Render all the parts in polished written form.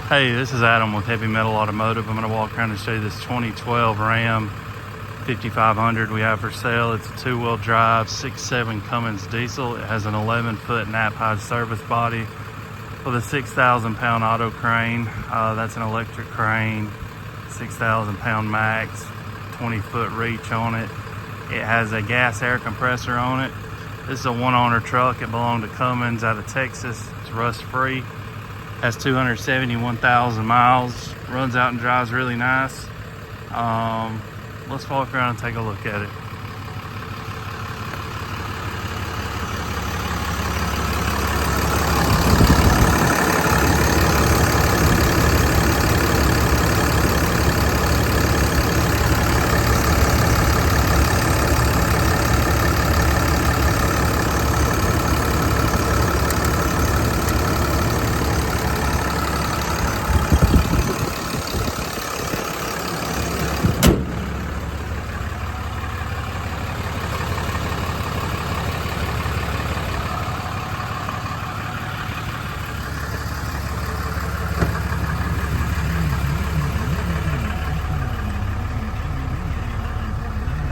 Hey, this is Adam with Heavy Metal Automotive. I'm going to walk around and show you this 2012 Ram 5500 we have for sale. It's a two-wheel drive, 6.7 Cummins diesel. It has an 11-foot nap-high service body with a 6,000-pound auto crane. That's an electric crane, 6,000-pound max, 20-foot reach on it. It has a gas air compressor on it. This is a one-owner truck. It belonged to Cummins out of Texas. It's rust-free. Has 271,000 miles. Runs out and drives really nice. Let's walk around and take a look at it.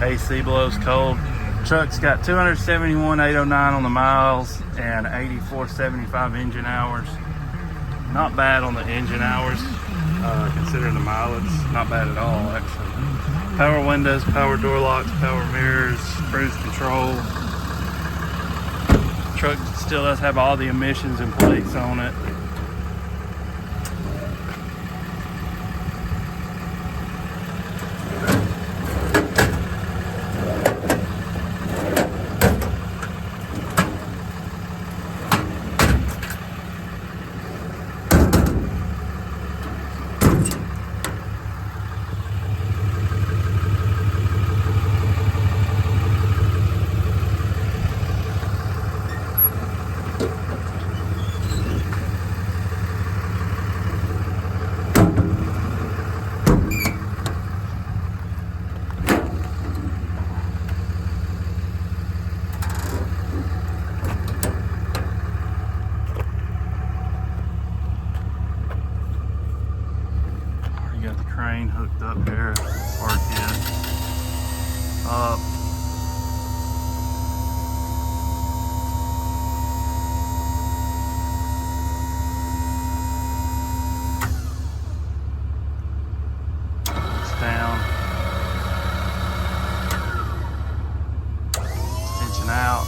AC blows cold. Truck's got 271,809 on the miles and 8475 engine hours. Not bad on the engine hours, considering the mileage. Not bad at all, actually. Power windows, power door locks, power mirrors, cruise control. Truck still does have all the emissions and plates on it. Got the crane hooked up here, park in, up, it's down, extension out,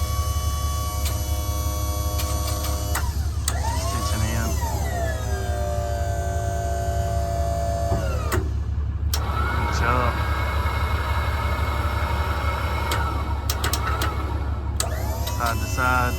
extension in. Up. Side to side.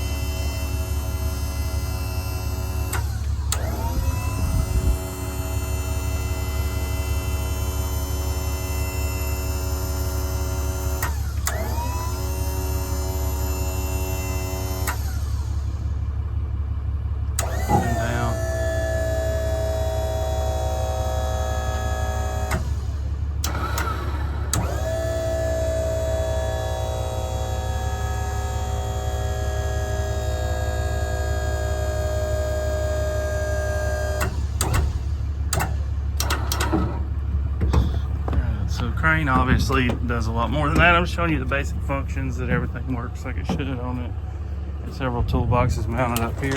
And down. So crane obviously does a lot more than that. I'm just showing you the basic functions, that everything works like it should on it. There's several toolboxes mounted up here.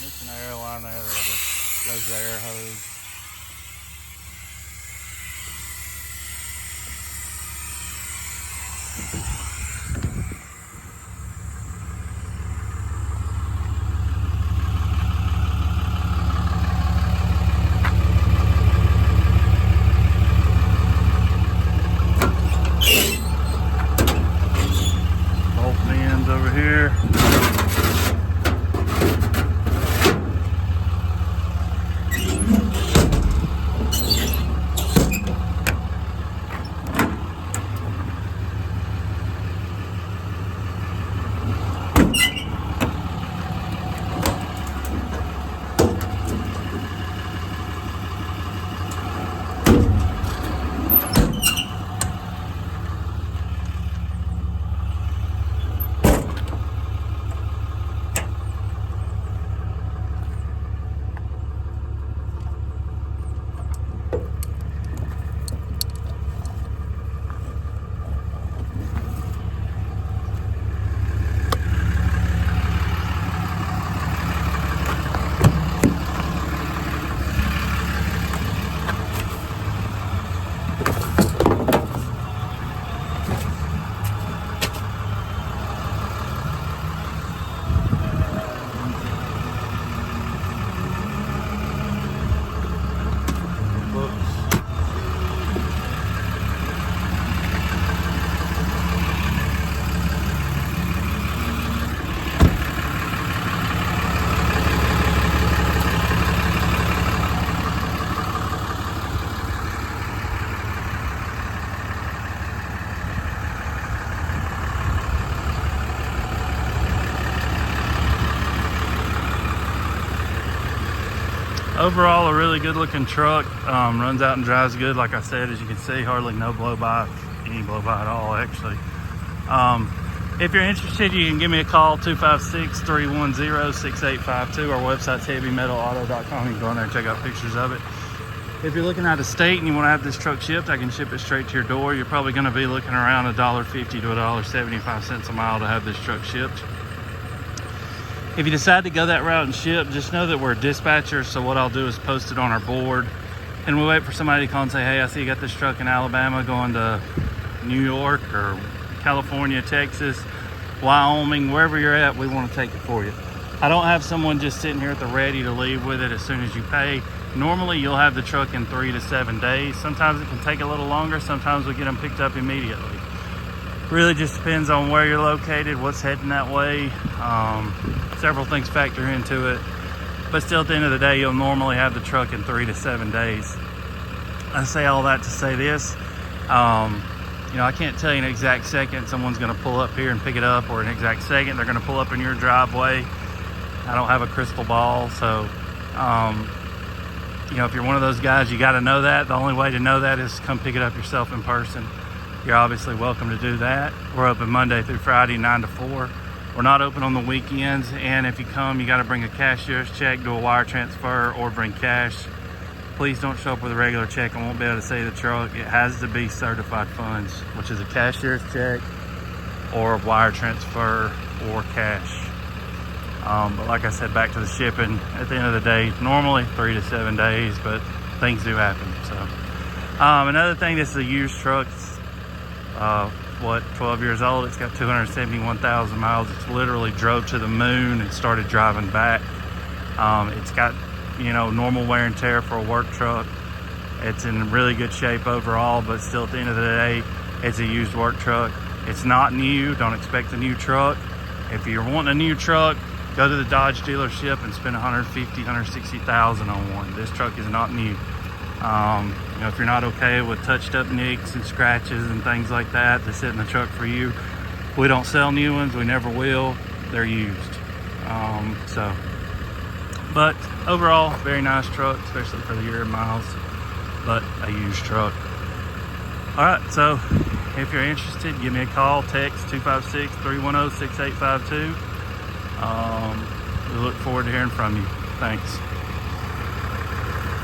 There's an air line there that goes the air hose. Overall, a really good looking truck. Runs out and drives good. Like I said, as you can see, hardly no blow by, any blow by at all actually. If you're interested, you can give me a call, 256-310-6852. Our website's heavymetalauto.com. You can go in there and check out pictures of it. If you're looking out of state and you want to have this truck shipped, I can ship it straight to your door. You're probably going to be looking around $1.50 to $1.75 a mile to have this truck shipped. If you decide to go that route and ship, just know that we're a dispatcher, so what I'll do is post it on our board, and we'll wait for somebody to call and say, hey, I see you got this truck in Alabama going to New York or California, Texas, Wyoming, wherever you're at, we want to take it for you. I don't have someone just sitting here at the ready to leave with it as soon as you pay. Normally you'll have the truck in 3 to 7 days. Sometimes it can take a little longer. Sometimes we get them picked up immediately. Really just depends on where you're located, what's heading that way. Several things factor into it, but still at the end of the day, you'll normally have the truck in 3 to 7 days. I say all that to say this, you know, I can't tell you an exact second someone's going to pull up here and pick it up, or an exact second they're going to pull up in your driveway. I don't have a crystal ball, so you know, if you're one of those guys, you got to know that. The only way to know that is to come pick it up yourself in person. You're obviously welcome to do that. We're open Monday through Friday, 9 to 4. We're not open on the weekends, and if you come, you got to bring a cashier's check, do a wire transfer, or bring cash. Please don't show up with a regular check. I won't be able to see the truck. It has to be certified funds, which is a cashier's check or a wire transfer or cash. But like I said, back to the shipping, at the end of the day, normally 3 to 7 days, but things do happen. So another thing, this is a used truck. It's 12 years old. It's got 271,000 miles. It's literally drove to the moon and started driving back. It's got, you know, normal wear and tear for a work truck. It's in really good shape overall, but still at the end of the day, it's a used work truck. It's not new. Don't expect a new truck. If you're wanting a new truck, go to the Dodge dealership and spend $150,000, $160,000 on one. This truck is not new. You know, if you're not okay with touched up nicks and scratches and things like that to sit in the truck for you, we don't sell new ones. We never will. They're used. But overall, very nice truck, especially for the year of miles, but a used truck. All right, so if you're interested, give me a call, text 256-310-6852. We look forward to hearing from you. Thanks.